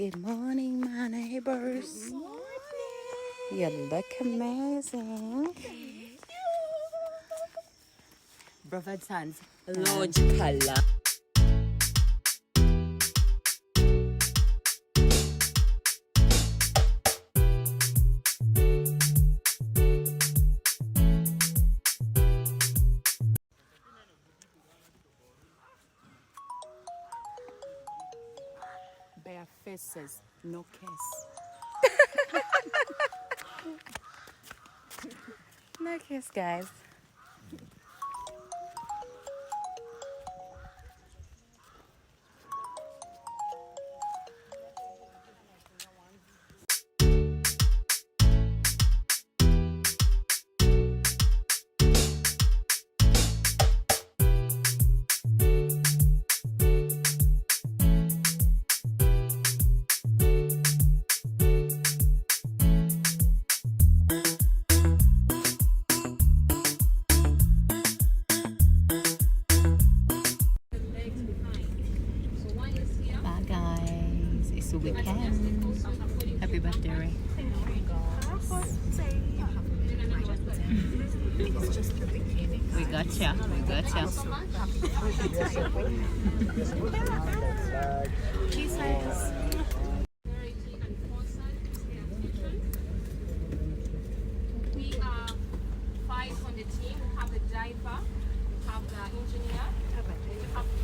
Good morning, my neighbors. Good morning. You look amazing. Brother Sons, large color. Bare faces, no kiss. No kiss, guys. Bye, guys. It's the weekend. Happy birthday, Ray. We gotcha. We gotcha. Jesus. We are 5 on the team. We have the driver, we have the engineer, we have 2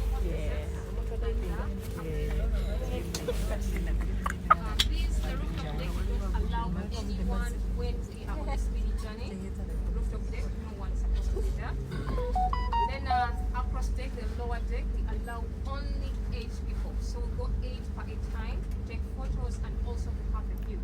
officers. Please, the rooftop deck will not allow anyone when we are on a speedy journey. Rooftop deck, no one is supposed to be there. Then across deck, the lower deck, we allow only 8 people. So we go 8 per a time to take photos and also to have a view.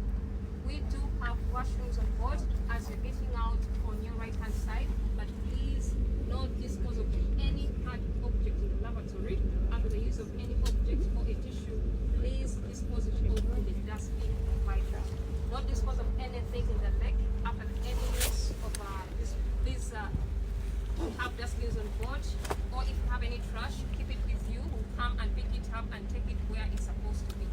We do have washrooms on board as you're getting out on your right hand side, but please don't dispose of any hard object in the lavatory after the use of any object or a tissue. Please dispose it off in the dustbin provided. Don't dispose of anything in the lake after any use of this. Please have dustbins on board, or if you have any trash, keep it with you. We'll come and pick it up and take it where it's supposed to be.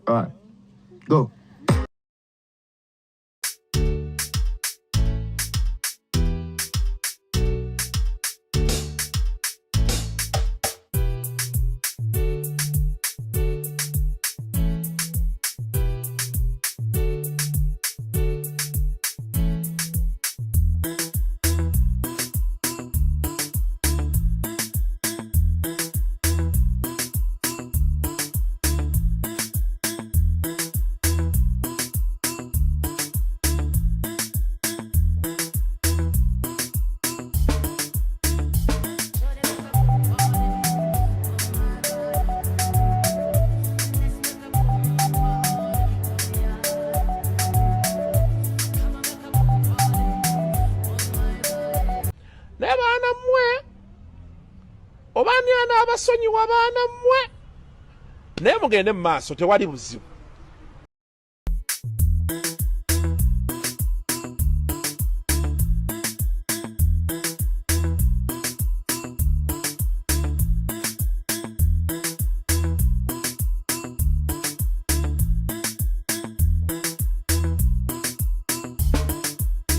All right, go. Ne baana mmwe oba ani anaabasonyiwa baana mmwe naye mugende mu maaso tewali buzibu.